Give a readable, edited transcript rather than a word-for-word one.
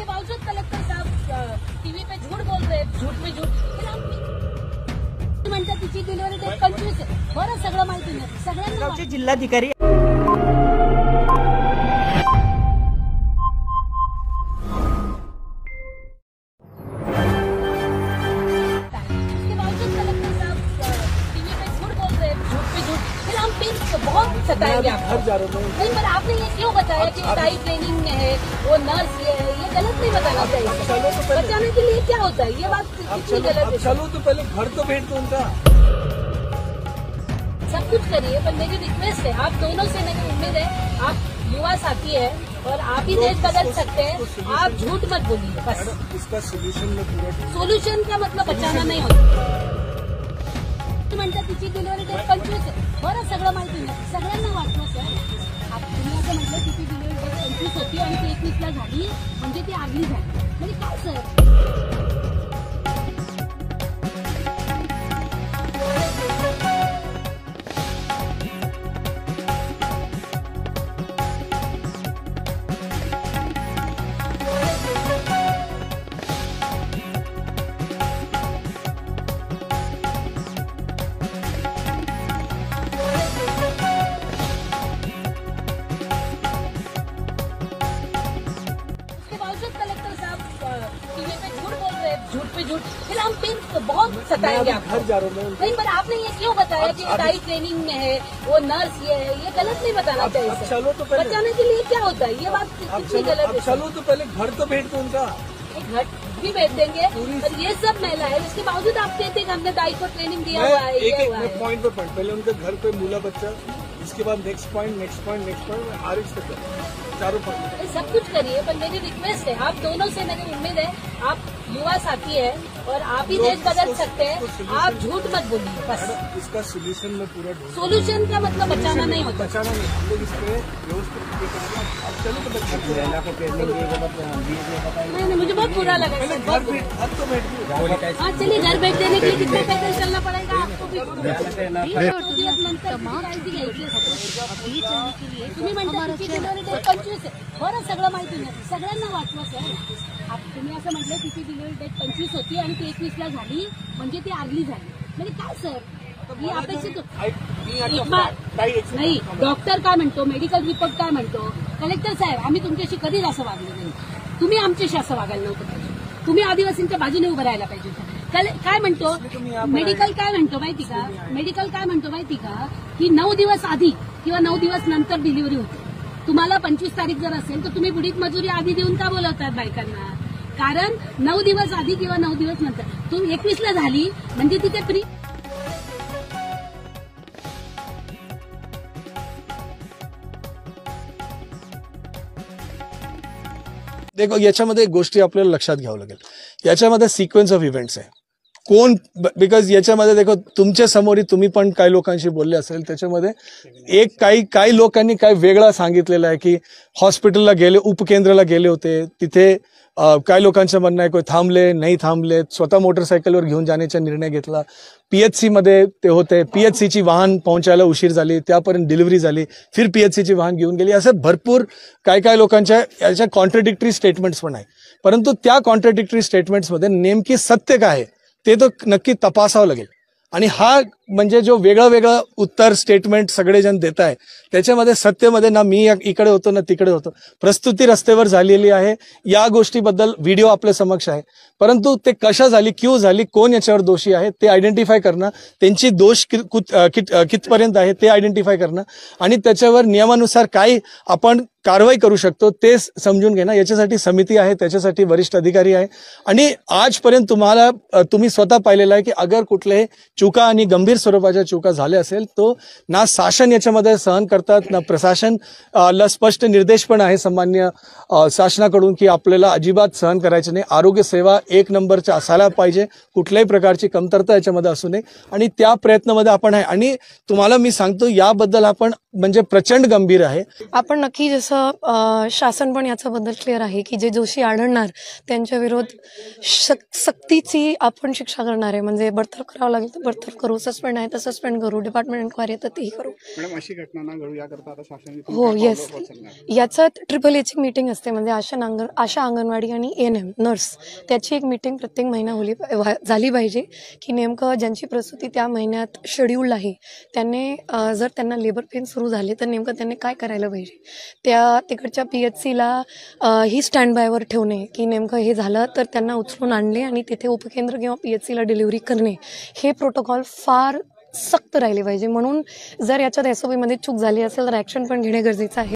इसके बावजूद कलेक्टर साहब टीवी पे झूठ बोल रहे, झूठ में झूठ म्हणतात तिची डिलिव्हरी डेट 25 आहे. बरं सगळं माहिती नाही सगळ्यांना. जिल्हाधिकारी बहुत सताएंगे आपको। नहीं पर आपने ये क्यों बताया कि टाई ट्रेनिंग में है, वो नर्स ये है, ये गलत नहीं बताना चाहिए। बचाने के लिए क्या होता है, ये बात कितनी गलत है। चलो तो पहले घर तो भेज दो उनका। सब कुछ करिए पर मेरी रिक्वेस्ट है, आप दोनों से मेरी उम्मीद है, आप युवा साथी है और आप ही देश बदल सकते हैं। आप झूठ मत बोलिए बस। इसका सोल्यूशन में पूरा सोल्यूशन का मतलब बचाना नहीं होता। म्हणतात तिची डिलिव्हरी डेट 25 आहे. बरं सगळं माहिती नाही सगळ्यांना वाटलं सर. तुम्ही असं म्हटलं तिची डिलिव्हरी डेट 25 होती आणि ती 21 ला झाली म्हणजे ती आगली झाली म्हणजे काय सर. टीवी पे झूठ बोल रहे, झूठ पे झूठ, फिर हम फिर बहुत सताएंगे आपको। घर जा रहा हूँ। नहीं पर आपने ये क्यों बताया कि टाई ट्रेनिंग में है, वो नर्स ये है, ये गलत नहीं बताना चाहिए। चलो तो पहले बचाने के लिए क्या होता है, ये बात कितनी गलत है। चलो तो पहले घर तो भेज दो उनका। घर भी भेज देंगे और ये सब महिला है, इसके बावजूद आप कहते हैं कि हमने दाई को ट्रेनिंग दिया हुआ है। एक पॉइंट पे पहले उनके घर पे मूला बच्चा, इसके बाद नेक्स्ट पॉइंट आरिफ तक चारों पॉइंट। सब कुछ करिए पर मेरी रिक्वेस्ट है, आप दोनों से मेरी उम्मीद है, आप युवा साथी है और आप ही देश बदल सकते हैं। आप झूठ मत बोलिए बस। इसका सोल्यूशन में पूरा सोल्यूशन का मतलब बचाना नहीं होता। बचाना नहीं, हम लोग इस पे व्यवस्थित चलो तो नहीं मुझे बहुत बुरा लगा सर, बहुत बुरा। घर तो भेज दो। हाँ चलिए घर भेज देने के लिए कितना पैदल चलना पड़ेगा आपको भी। तुम्ही म्हणता तिची डिलिव्हरी डेट 25 आहे. बरं सगळं माहिती नाही सगळ्यांना वाटलं सर. तुम्ही असं म्हटलं तिची डिलिव्हरी डेट 25 होती आणि ती 21 ला झाली म्हणजे ती आगली झाली म्हणजे काय सर. ही अपेक्षित नाही. डॉक्टर काय म्हणतो, मेडिकल रिपोर्ट काय म्हणतो, कलेक्टर साहेब आम्ही तुमच्याशी कधीच असं वागलो नाही. तुम्ही आमच्याशी असं वागायला नव्हतं पाहिजे. तुम्ही आदिवासींच्या बाजूने उभं राहायला पाहिजे. काय म्हणतो मेडिकल, काय म्हणतो माहिती का, मेडिकल काय म्हणतो माहिती का की 9 दिवस आधी किंवा 9 दिवस नंतर डिलिव्हरी होते. तुम्हाला 25 तारीख जर असेल तर तुम्ही बुडीत मजुरी आधी देऊन का बोलवतात बायकांना. कारण 9 दिवस आधी किंवा 9 दिवस नंतर. तुम्ही 21 ला झाली म्हणजे तिथे प्री. देखो याच्यामध्ये एक गोष्टी आपल्याला लक्षात घ्यावं लागेल. याच्यामध्ये सिक्वेन्स ऑफ इव्हेंट्स आहे. कोण बिकॉज याच्यामध्ये देखो तुमच्या समोर तुम्ही पण काही लोकांशी बोलले असेल. त्याच्यामध्ये एक काही लोकांनी काय वेगळा सांगितलेलं आहे की हॉस्पिटलला गेले, उपकेंद्राला गेले होते, तिथे काही लोकांचं म्हणणं आहे की थांबले नाही थांबले, स्वतः मोटरसायकलवर घेऊन जाण्याचा निर्णय घेतला. पीएचसी मध्ये ते होते, पीएचसीची वाहन पोहोचायला उशीर झाली, त्यापर्यंत डिलिव्हरी झाली, फिर पीएचसीची वाहन घेऊन गेली. असं भरपूर काय लोकांच्या याच्या कॉन्ट्राडिक्टरी स्टेटमेंट्स पण आहे. परंतु त्या कॉन्ट्राडिक्टरी स्टेटमेंट्समध्ये नेमकी सत्य काय आहे ते तर नक्की तपासावं लागेल. आणि हा म्हणजे जो वेगळं उत्तर स्टेटमेंट सगळेजण देत आहे त्याच्यामध्ये सत्यमध्ये ना मी इकडे होतो ना तिकडे होतो. प्रस्तुती रस्त्यावर झालेली आहे. या गोष्टीबद्दल व्हिडिओ आपल्या समक्ष आहे. परंतु ते कशा झाली, क्यों झाली, कोण याच्यावर दोषी आहे ते आयडेंटिफाय करणं, त्यांची दोष कितपर्यंत आहे ते आयडेंटिफाय करणं आणि त्याच्यावर नियमानुसार काय आपण कारवाई करू शकतो ते समजून घेणं. याच्यासाठी समिती आहे, त्याच्यासाठी वरिष्ठ अधिकारी आहे. आणि आजपर्यंत तुम्ही स्वतः पाहिलेलं आहे की अगर कुठल्याही चुका आणि गंभीर स्वरूपाच्या चुका झाल्या असेल तो ना शासन याच्यामध्ये सहन करतात ना प्रशासन ला स्पष्ट निर्देश पण आहे सामान्य शासनाकडून की आपल्याला अजिबात सहन करायचे नाही. आरोग्य सेवा 1 नंबरच्या असायला पाहिजे, कुठल्याही प्रकारची कमतरता याच्यामध्ये असू नये आणि त्या प्रयत्नामध्ये आपण आहे. आणि तुम्हाला मी सांगतो याबद्दल आपण म्हणजे प्रचंड गंभीर आहे. आपण नक्की जसं शासन पण याच्याबद्दल क्लिअर आहे की जे दोषी आढळणार त्यांच्या विरोध सक्तीची आपण शिक्षा करणार आहे. म्हणजे बडतर्फ करावं लागेल तर बडतर्फ करू, सस्पेंड सस्पेंड आहे तर सस्पेंड करू, डिपार्टमेंट इन्क्वायरी तर तेही करू. मॅडम अशी घटना ना घडू याकरता आता शासन हो येस, याच्यात AAAची मीटिंग असते, म्हणजे आशा अंगणवाडी आणि ANM नर्स त्याची एक मीटिंग प्रत्येक महिना झाली पाहिजे की नेमकं ज्यांची प्रसूती त्या महिन्यात शेड्यूल्ड आहे त्यांनी जर त्यांना लेबर पेन सुरू झाले तर नेमकं त्यांनी काय करायला पाहिजे. त्या तिकडच्या PHCला ही स्टँड बायवर ठेवणे की नेमकं हे झालं तर त्यांना उचलून आणणे आणि तिथे उपकेंद्र किंवा PHCला डिलिव्हरी करणे, हे प्रोटोकॉल फार सक्त राहिले पाहिजे. म्हणून जर याच्यात SOP मध्ये चूक झाली असेल तर ॲक्शन पण घेणे गरजेचं आहे.